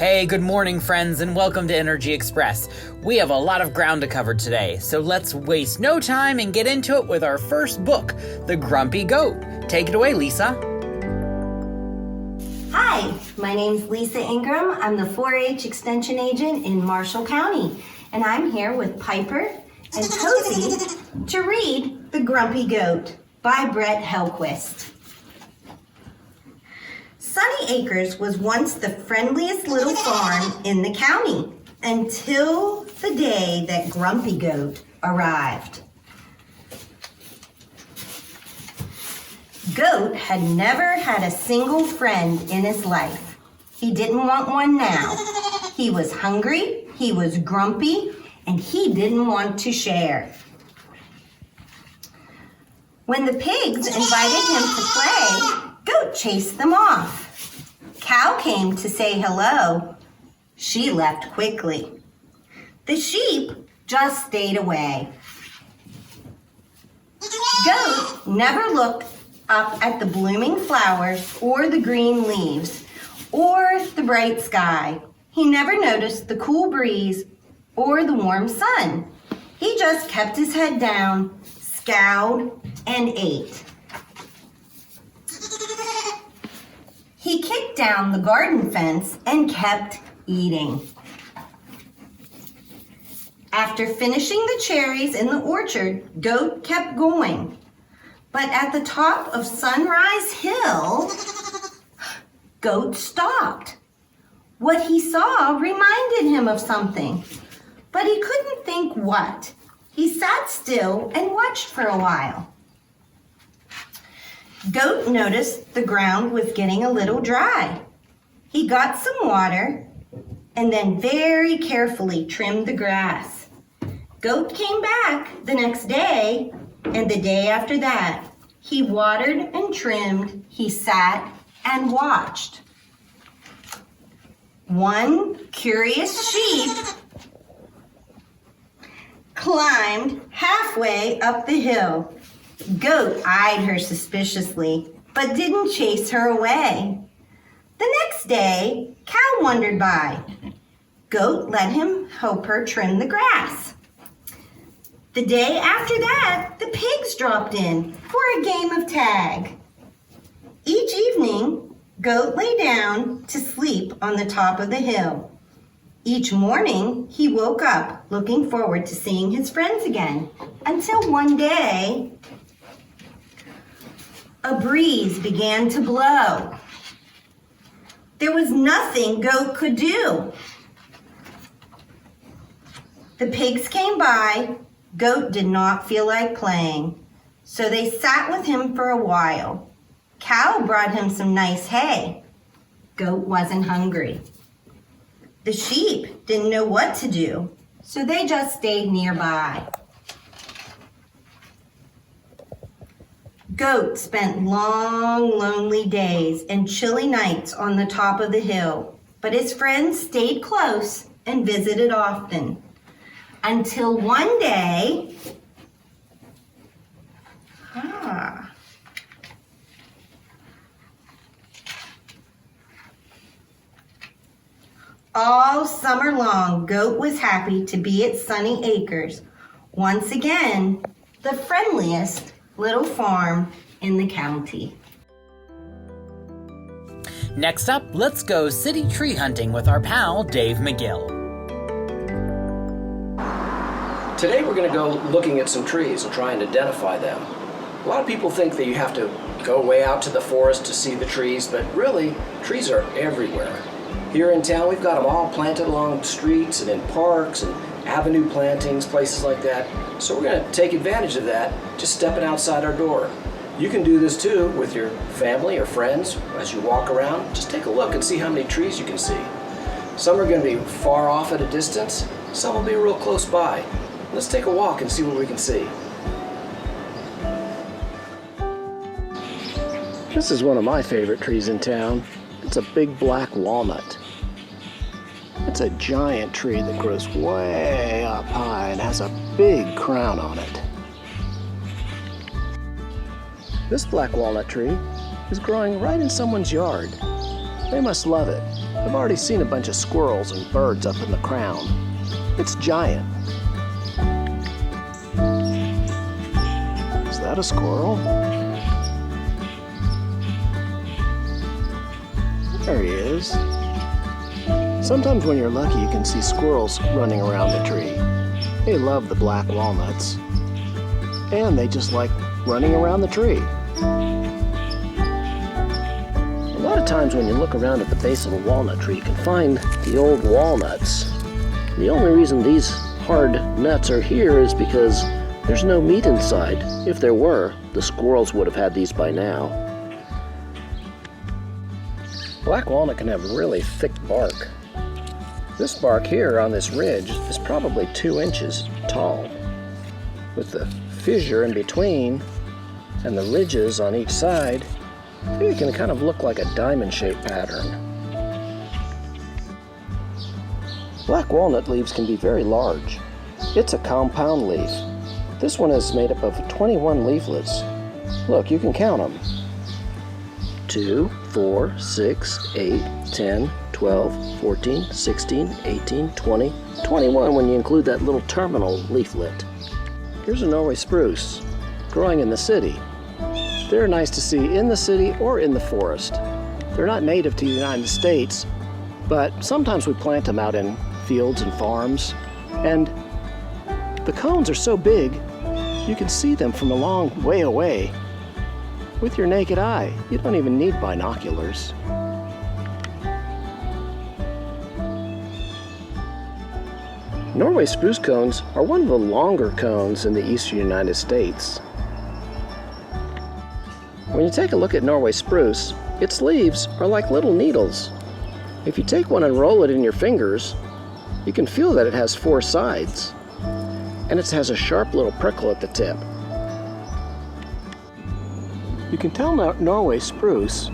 Hey, good morning, friends, and welcome to Energy Express. We have a lot of ground to cover today, so let's waste no time and get into it with our first book, The Grumpy Goat. Take it away, Lisa. Hi, my name's Lisa Ingram. I'm the 4-H Extension Agent in Marshall County, and I'm here with Piper and Cozy to read The Grumpy Goat by Brett Hellquist. Sunny Acres was once the friendliest little farm in the county until the day that Grumpy Goat arrived. Goat had never had a single friend in his life. He didn't want one now. He was hungry, he was grumpy, and he didn't want to share. When the pigs invited him to play, Goat chased them off. Cow came to say hello. She left quickly. The sheep just stayed away. Goat never looked up at the blooming flowers or the green leaves or the bright sky. He never noticed the cool breeze or the warm sun. He just kept his head down, scowled, and ate. He kicked down the garden fence and kept eating. After finishing the cherries in the orchard, Goat kept going. But at the top of Sunrise Hill, Goat stopped. What he saw reminded him of something, but he couldn't think what. He sat still and watched for a while. Goat noticed the ground was getting a little dry. He got some water and then very carefully trimmed the grass. Goat came back the next day and the day after that. He watered and trimmed, he sat and watched. One curious sheep climbed halfway up the hill. Goat eyed her suspiciously, but didn't chase her away. The next day, Cow wandered by. Goat let him help her trim the grass. The day after that, the pigs dropped in for a game of tag. Each evening, Goat lay down to sleep on the top of the hill. Each morning, he woke up looking forward to seeing his friends again, until one day, a breeze began to blow. There was nothing Goat could do. The pigs came by. Goat did not feel like playing, so they sat with him for a while. Cow brought him some nice hay. Goat wasn't hungry. The sheep didn't know what to do, so they just stayed nearby. Goat spent long, lonely days and chilly nights on the top of the hill, but his friends stayed close and visited often. Until one day, all summer long, Goat was happy to be at Sunny Acres, once again, the friendliest little farm in the county. Next up, let's go city tree hunting with our pal, Dave McGill. Today we're going to go looking at some trees and try and identify them. A lot of people think that you have to go way out to the forest to see the trees, but really, trees are everywhere. Here in town, we've got them all planted along streets and in parks and avenue plantings, places like that. So we're going to take advantage of that, just stepping outside our door. You can do this too with your family or friends as you walk around. Just take a look and see how many trees you can see. Some are going to be far off at a distance, some will be real close by. Let's take a walk and see what we can see. This is one of my favorite trees in town. It's a big black walnut. It's a giant tree that grows way up high and has a big crown on it. This black walnut tree is growing right in someone's yard. They must love it. I've already seen a bunch of squirrels and birds up in the crown. It's giant. Is that a squirrel? There he is. Sometimes when you're lucky, you can see squirrels running around the tree. They love the black walnuts. And they just like running around the tree. A lot of times when you look around at the base of a walnut tree, you can find the old walnuts. The only reason these hard nuts are here is because there's no meat inside. If there were, the squirrels would have had these by now. Black walnut can have really thick bark. This bark here on this ridge is probably 2 inches tall, with the fissure in between and the ridges on each side. It can kind of look like a diamond-shaped pattern. Black walnut leaves can be very large. It's a compound leaf. This one is made up of 21 leaflets. Look, you can count them. 2, 4, 6, 8, 10, 12, 14, 16, 18, 20, 21 when you include that little terminal leaflet. Here's a Norway spruce, growing in the city. They're nice to see in the city or in the forest. They're not native to the United States, but sometimes we plant them out in fields and farms, and the cones are so big you can see them from a long way away with your naked eye. You don't even need binoculars. Norway spruce cones are one of the longer cones in the eastern United States. When you take a look at Norway spruce, its leaves are like little needles. If you take one and roll it in your fingers, you can feel that it has 4 sides, and it has a sharp little prickle at the tip. You can tell Norway spruce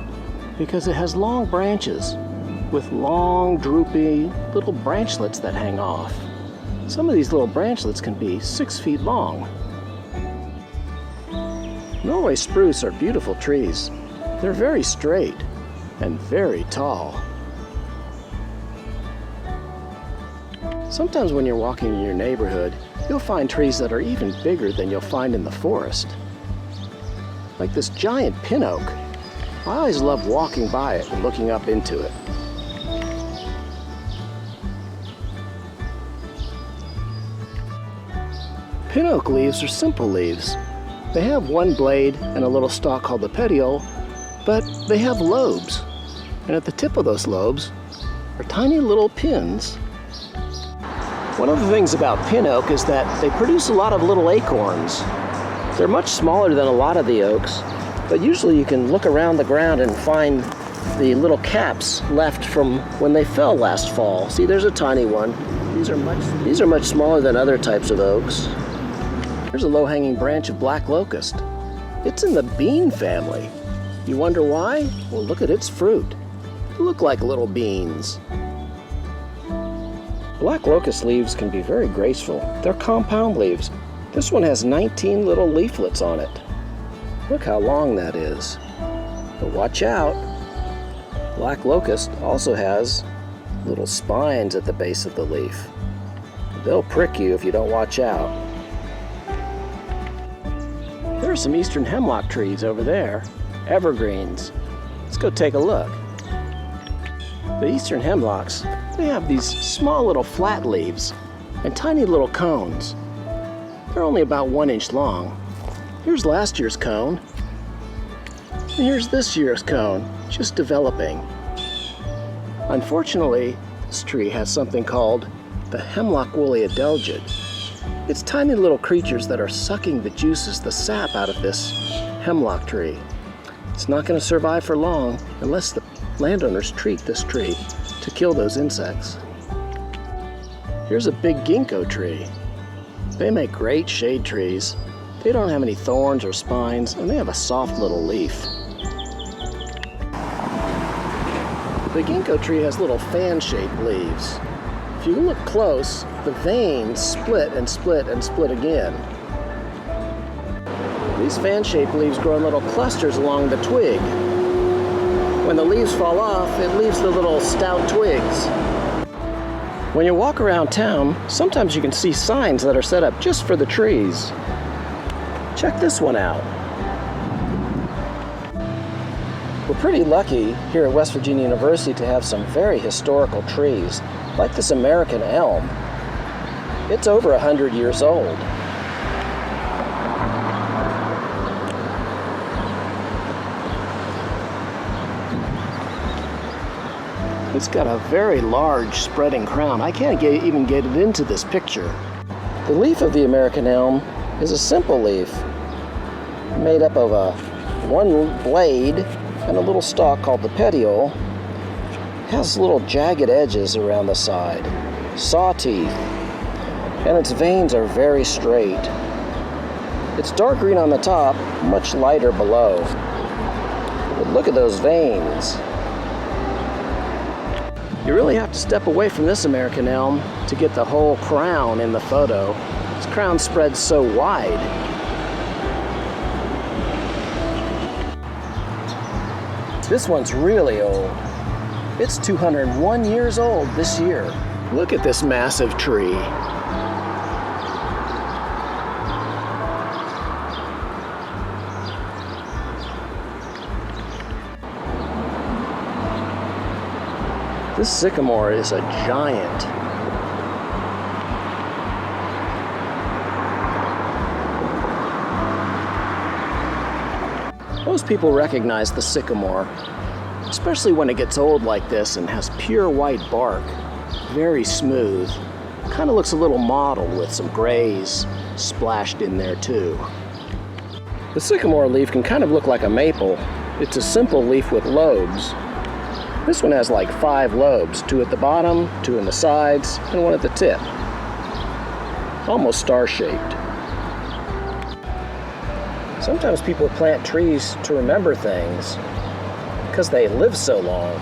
because it has long branches with long, droopy little branchlets that hang off. Some of these little branchlets can be 6 feet long. Norway spruce are beautiful trees. They're very straight and very tall. Sometimes when you're walking in your neighborhood, you'll find trees that are even bigger than you'll find in the forest. Like this giant pin oak. I always love walking by it and looking up into it. Pin oak leaves are simple leaves. They have one blade and a little stalk called the petiole, but they have lobes. And at the tip of those lobes are tiny little pins. One of the things about pin oak is that they produce a lot of little acorns. They're much smaller than a lot of the oaks, but usually you can look around the ground and find the little caps left from when they fell last fall. See, there's a tiny one. These are much smaller than other types of oaks. Here's a low-hanging branch of black locust. It's in the bean family. You wonder why? Well, look at its fruit. They look like little beans. Black locust leaves can be very graceful. They're compound leaves. This one has 19 little leaflets on it. Look how long that is. But watch out. Black locust also has little spines at the base of the leaf. They'll prick you if you don't watch out. There are some eastern hemlock trees over there, evergreens. Let's go take a look. The eastern hemlocks, they have these small little flat leaves and tiny little cones. They're only about 1 inch long. Here's last year's cone. And here's this year's cone, just developing. Unfortunately, this tree has something called the hemlock woolly adelgid. It's tiny little creatures that are sucking the juices, the sap out of this hemlock tree. It's not going to survive for long unless the landowners treat this tree to kill those insects. Here's a big ginkgo tree. They make great shade trees. They don't have any thorns or spines, and they have a soft little leaf. The ginkgo tree has little fan-shaped leaves. If you look close, the veins split and split and split again. These fan-shaped leaves grow in little clusters along the twig. when the leaves fall off, it leaves the little stout twigs. When you walk around town, sometimes you can see signs that are set up just for the trees. Check this one out. We're pretty lucky here at West Virginia University to have some very historical trees, like this American elm. It's over 100 years old. It's got a very large spreading crown. I can't even get it into this picture. The leaf of the American elm is a simple leaf made up of one blade and a little stalk called the petiole. It has little jagged edges around the side, saw teeth, and its veins are very straight. It's dark green on the top, much lighter below. But look at those veins. You really have to step away from this American elm to get the whole crown in the photo. This crown spreads so wide. This one's really old. It's 201 years old this year. Look at this massive tree. This sycamore is a giant. Most people recognize the sycamore, especially when it gets old like this and has pure white bark, very smooth. Kind of looks a little mottled with some grays splashed in there too. The sycamore leaf can kind of look like a maple. It's a simple leaf with lobes. This one has like 5 lobes, 2 at the bottom, 2 in the sides, and 1 at the tip. Almost star-shaped. Sometimes people plant trees to remember things because they live so long.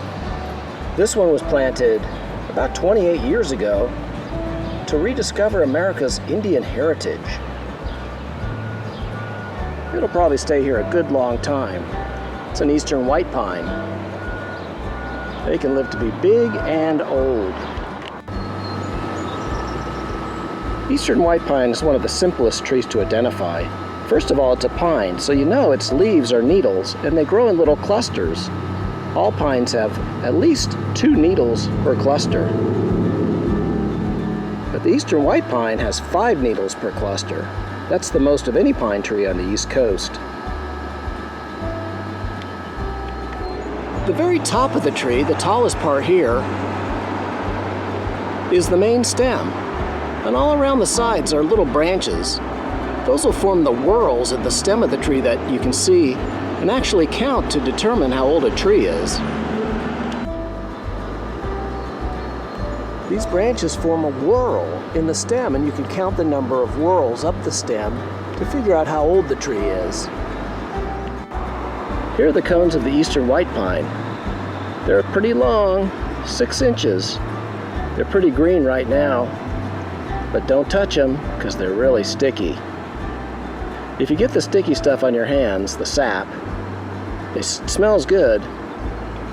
This one was planted about 28 years ago to rediscover America's Indian heritage. It'll probably stay here a good long time. It's an eastern white pine. They can live to be big and old. Eastern white pine is one of the simplest trees to identify. First of all, it's a pine, so you know its leaves are needles, and they grow in little clusters. All pines have at least 2 needles per cluster. But the eastern white pine has 5 needles per cluster. That's the most of any pine tree on the East Coast. The very top of the tree, the tallest part here, is the main stem. And all around the sides are little branches. Those will form the whorls at the stem of the tree that you can see and actually count to determine how old a tree is. These branches form a whorl in the stem, and you can count the number of whorls up the stem to figure out how old the tree is. Here are the cones of the eastern white pine. They're pretty long, 6 inches. They're pretty green right now, but don't touch them because they're really sticky. If you get the sticky stuff on your hands, the sap, it smells good,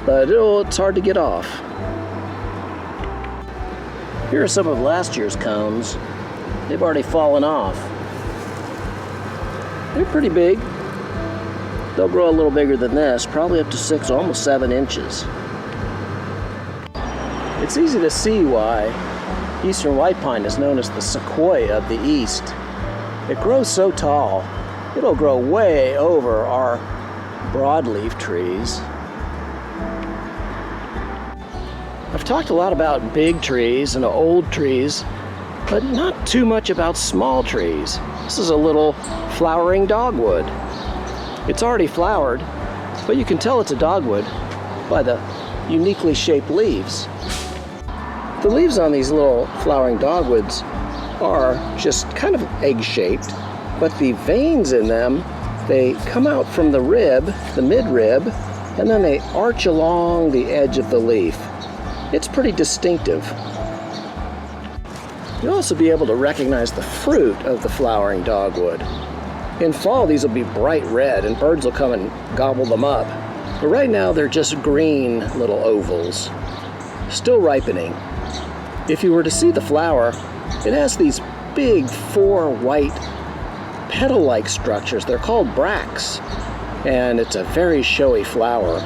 but it's hard to get off. Here are some of last year's cones. They've already fallen off. They're pretty big. They'll grow a little bigger than this, probably up to 6, almost 7 inches. It's easy to see why eastern white pine is known as the sequoia of the East. It grows so tall, it'll grow way over our broadleaf trees. I've talked a lot about big trees and old trees, but not too much about small trees. This is a little flowering dogwood. It's already flowered, but you can tell it's a dogwood by the uniquely shaped leaves. The leaves on these little flowering dogwoods are just kind of egg-shaped, but the veins in them, they come out from the rib, the midrib, and then they arch along the edge of the leaf. It's pretty distinctive. You'll also be able to recognize the fruit of the flowering dogwood. In fall, these will be bright red, and birds will come and gobble them up. But right now they're just green little ovals, still ripening. If you were to see the flower, it has these big 4 white petal-like structures. They're called bracts, and it's a very showy flower.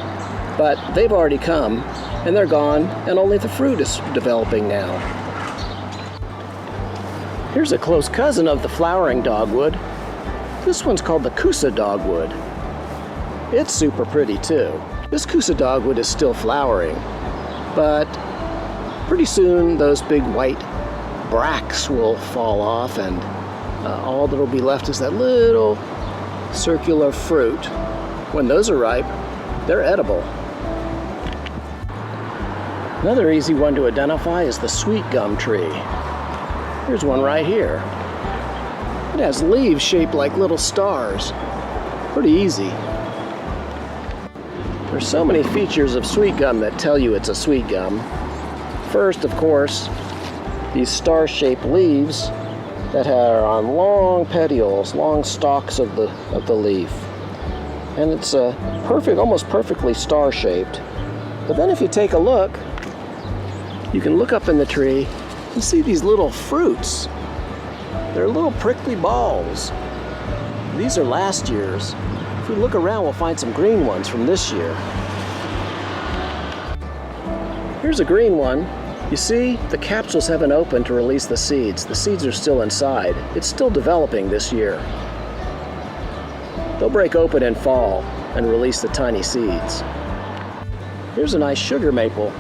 But they've already come, and they're gone, and only the fruit is developing now. Here's a close cousin of the flowering dogwood. This one's called the Kousa dogwood. It's super pretty too. This Kousa dogwood is still flowering, but pretty soon those big white bracts will fall off, and all that'll be left is that little circular fruit. When those are ripe, they're edible. Another easy one to identify is the sweet gum tree. Here's one right here. It has leaves shaped like little stars. Pretty easy. There's so many features of sweet gum that tell you it's a sweet gum. First, of course, these star-shaped leaves that are on long petioles, long stalks of the leaf. And it's almost perfectly star-shaped. But then if you take a look, you can look up in the tree and see these little fruits. They're little prickly balls. These are last year's. If we look around, we'll find some green ones from this year. Here's a green one. You see, the capsules haven't opened to release the seeds. The seeds are still inside. It's still developing this year. They'll break open in fall and release the tiny seeds. Here's a nice sugar maple.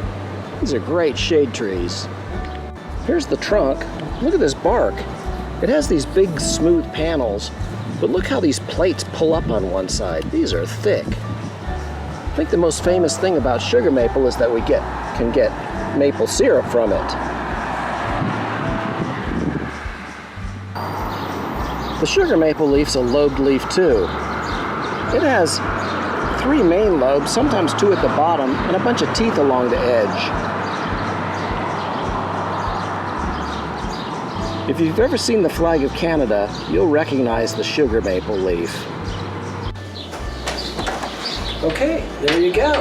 These are great shade trees. Here's the trunk. Look at this bark. It has these big smooth panels, but look how these plates pull up on one side. These are thick. I think the most famous thing about sugar maple is that we can get maple syrup from it. The sugar maple leaf's a lobed leaf too. It has 3 main lobes, sometimes 2 at the bottom, and a bunch of teeth along the edge. If you've ever seen the flag of Canada, you'll recognize the sugar maple leaf. Okay, there you go.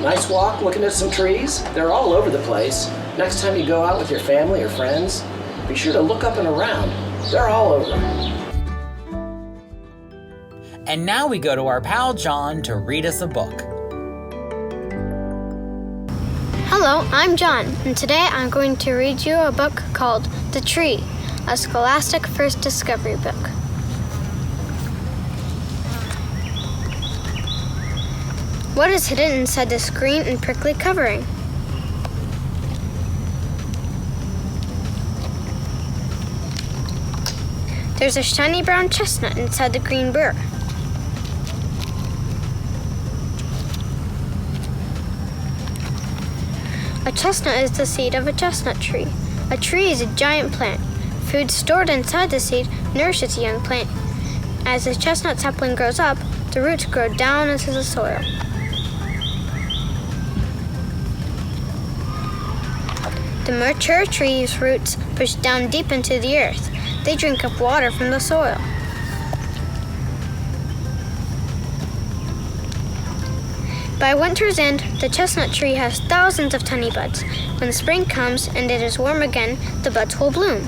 Nice walk looking at some trees. They're all over the place. Next time you go out with your family or friends, be sure to look up and around. They're all over. And now we go to our pal John to read us a book. Hello, I'm John, and today I'm going to read you a book called The Tree, a Scholastic First Discovery book. What is hidden inside this green and prickly covering? There's a shiny brown chestnut inside the green burr. A chestnut is the seed of a chestnut tree. A tree is a giant plant. Food stored inside the seed nourishes a young plant. As the chestnut sapling grows up, the roots grow down into the soil. The mature tree's roots push down deep into the earth. They drink up water from the soil. By winter's end, the chestnut tree has thousands of tiny buds. When spring comes and it is warm again, the buds will bloom.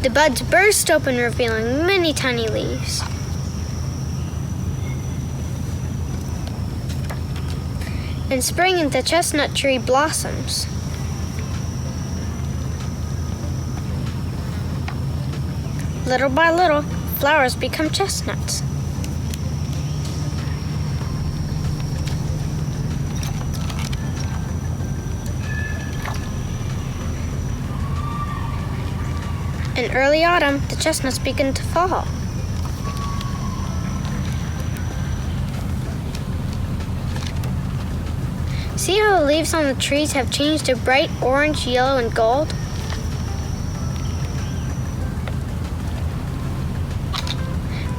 The buds burst open, revealing many tiny leaves. In spring, the chestnut tree blossoms. Little by little, flowers become chestnuts. In early autumn, the chestnuts begin to fall. See how the leaves on the trees have changed to bright orange, yellow, and gold?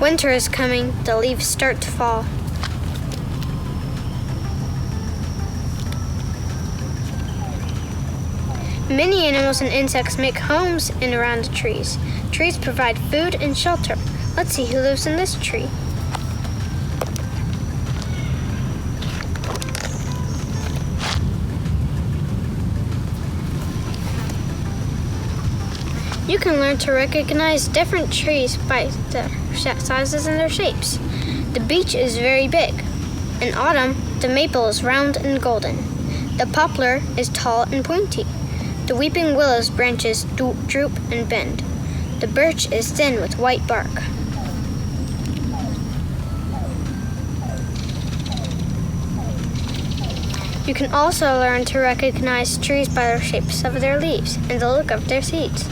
Winter is coming, the leaves start to fall. Many animals and insects make homes in and around the trees. Trees provide food and shelter. Let's see who lives in this tree. You can learn to recognize different trees by their sizes and their shapes. The beech is very big. In autumn, the maple is round and golden. The poplar is tall and pointy. The weeping willow's branches droop and bend. The birch is thin with white bark. You can also learn to recognize trees by the shapes of their leaves and the look of their seeds.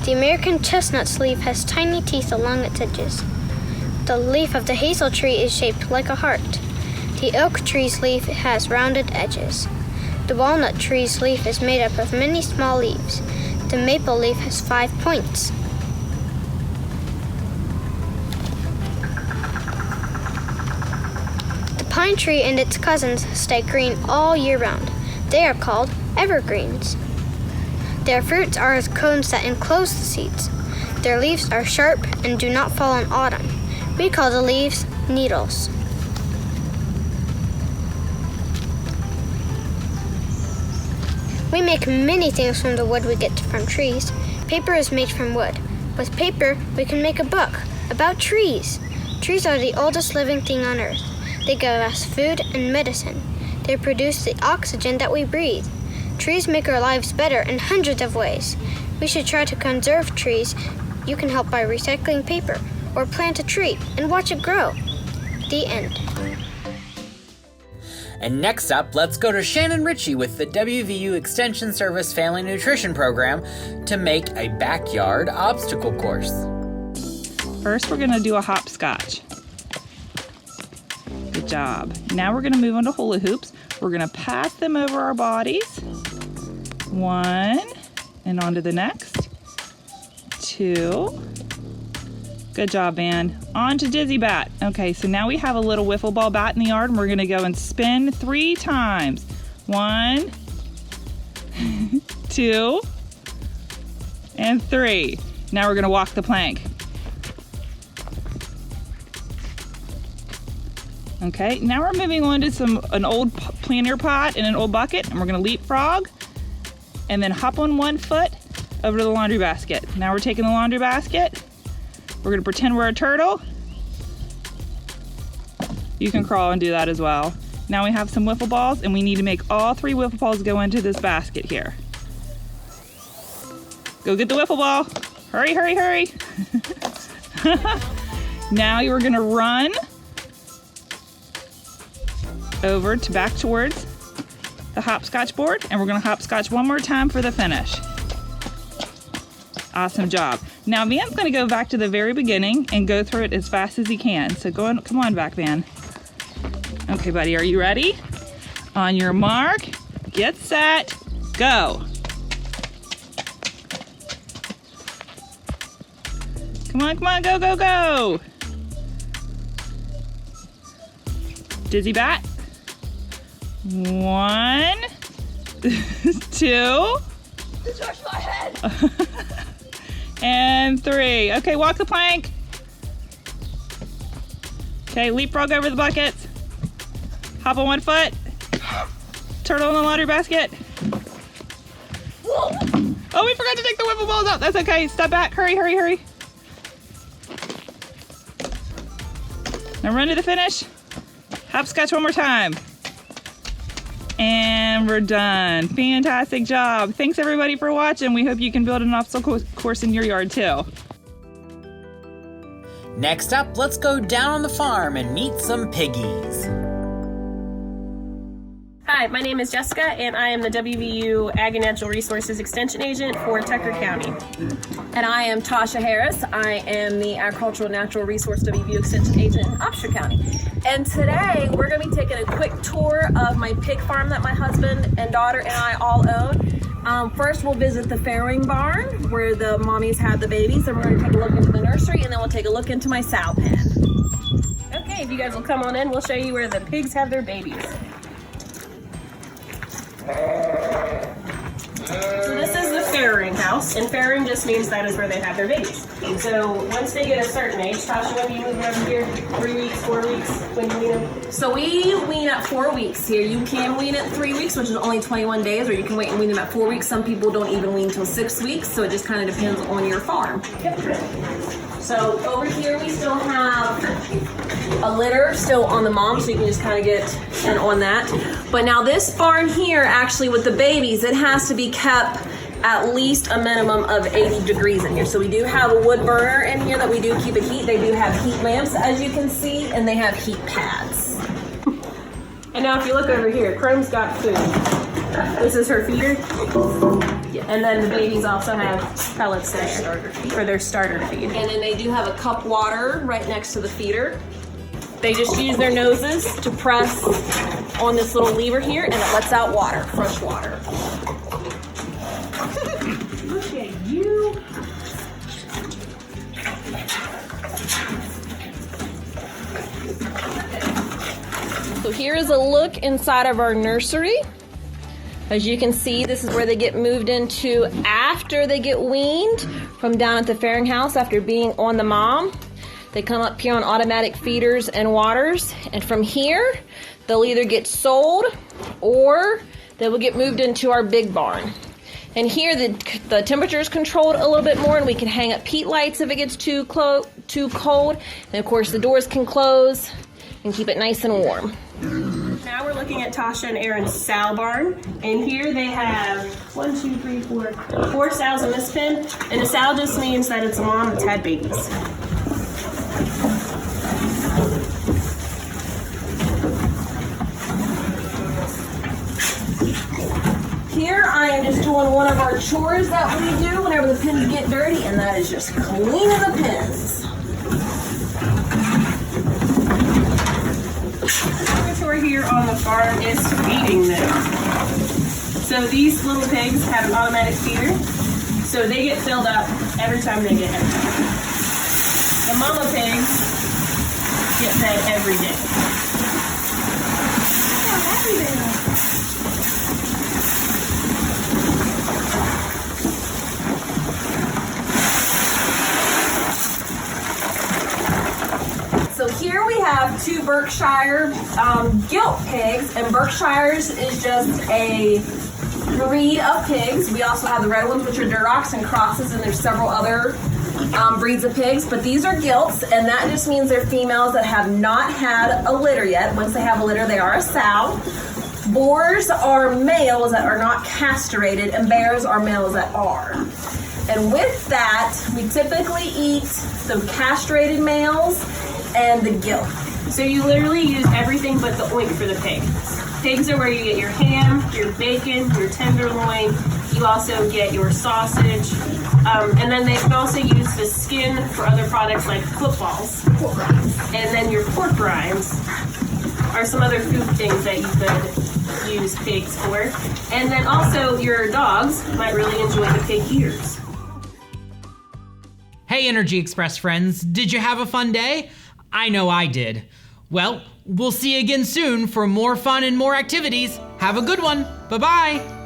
The American chestnut's leaf has tiny teeth along its edges. The leaf of the hazel tree is shaped like a heart. The oak tree's leaf has rounded edges. The walnut tree's leaf is made up of many small leaves. The maple leaf has 5 points. The pine tree and its cousins stay green all year round. They are called evergreens. Their fruits are as cones that enclose the seeds. Their leaves are sharp and do not fall in autumn. We call the leaves needles. We make many things from the wood we get from trees. Paper is made from wood. With paper, we can make a book about trees. Trees are the oldest living thing on earth. They give us food and medicine. They produce the oxygen that we breathe. Trees make our lives better in hundreds of ways. We should try to conserve trees. You can help by recycling paper or plant a tree and watch it grow. The end. And next up, let's go to Shannon Ritchie with the WVU Extension Service Family Nutrition Program to make a backyard obstacle course. First, we're going to do a hopscotch. Good job. Now we're going to move on to hula hoops. We're going to pass them over our bodies. 1, and on to the next. 2. Good job, Van. On to dizzy bat. Okay, so now we have a little wiffle ball bat in the yard, and we're going to go and spin 3 times. 1, 2, and 3. Now we're going to walk the plank. Okay, now we're moving on to an old planter pot and an old bucket, and we're going to leapfrog and then hop on 1 foot over to the laundry basket. Now we're taking the laundry basket. We're going to pretend we're a turtle. You can crawl and do that as well. Now we have some wiffle balls, and we need to make all 3 wiffle balls go into this basket here. Go get the wiffle ball. Hurry, hurry, hurry. Now you're going to run over to back towards the hopscotch board, and we're going to hopscotch 1 more time for the finish. Awesome job. Now Van's going to go back to the very beginning and go through it as fast as he can. So come on back, Van. Okay, buddy, are you ready? On your mark, get set, go. Come on, go, go, go. Dizzy bat. 1, 2. This hurts my head. And 3. Okay, walk the plank. Okay, leapfrog over the buckets. Hop on 1 foot. Turtle in the laundry basket. Whoa. Oh, we forgot to take the wiffle balls out. That's okay. Step back. Hurry, hurry, hurry. Now run to the finish. Hopscotch 1 more time. And we're done. Fantastic job. Thanks everybody for watching. We hope you can build an obstacle course in your yard too. Next up, let's go down on the farm and meet some piggies. Hi, my name is Jessica, and I am the WVU Ag and Natural Resources Extension Agent for Tucker County. And I am Tasha Harris. I am the Agricultural Natural Resource WVU Extension Agent in Upshur County. And today we're going to be taking a quick tour of my pig farm that my husband and daughter and I all own. First we'll visit the farrowing barn where the mommies have the babies. Then we're going to take a look into the nursery, and then we'll take a look into my sow pen. Okay, if you guys will come on in, we'll show you where the pigs have their babies. So this is the farrowing house, and farrowing just means that is where they have their babies. So once they get a certain age, Tasha, when do you move them over here? 3 weeks, 4 weeks? When do you wean them? So we wean at 4 weeks here. You can wean at 3 weeks, which is only 21 days, or you can wait and wean them at 4 weeks. Some people don't even wean until 6 weeks, so it just kind of depends on your farm. Yep. So over here we still have a litter still on the mom, so you can just kind of get in on that. But now this barn here, actually with the babies, it has to be kept at least a minimum of 80 degrees in here. So we do have a wood burner in here that we do keep it heat. They do have heat lamps, as you can see, and they have heat pads. And now if you look over here, Chrome's got food. This is her feeder. And then the babies also have pellets there for their starter feed. And then they do have a cup water right next to the feeder. They just use their noses to press on this little lever here, and it lets out water, fresh water. Look at you. So here is a look inside of our nursery. As you can see, this is where they get moved into after they get weaned from down at the farrowing house after being on the mom. They come up here on automatic feeders and waters, and from here, they'll either get sold or they will get moved into our big barn. And here, the temperature is controlled a little bit more, and we can hang up peat lights if it gets too cold. And of course, the doors can close and keep it nice and warm. Now we're looking at Tasha and Aaron's sow barn, and here they have 4 sows in this pen, and a sow just means that it's a mom that's had babies. Here I am just doing one of our chores that we do whenever the pens get dirty, and that is just cleaning the pens. The chore here on the farm is feeding them. So these little pigs have an automatic feeder, so they get filled up every time they get empty. The mama pigs get fed every day. Look how happy they are. So here we have 2 Berkshire gilt pigs, and Berkshires is just a breed of pigs. We also have the red ones, which are Durocs and crosses, and there's several other breeds of pigs, but these are gilts, and that just means they're females that have not had a litter yet. Once they have a litter, they are a sow. Boars are males that are not castrated, and bears are males that are. And with that, we typically eat the castrated males and the gilt. So you literally use everything but the oink for the pig. Pigs are where you get your ham, your bacon, your tenderloin. You also get your sausage. And then they can also use the skin for other products like footballs. And then your pork rinds are some other food things that you could use pigs for. And then also your dogs might really enjoy the pig ears. Hey Energy Express friends, did you have a fun day? I know I did. Well, we'll see you again soon for more fun and more activities. Have a good one. Bye-bye.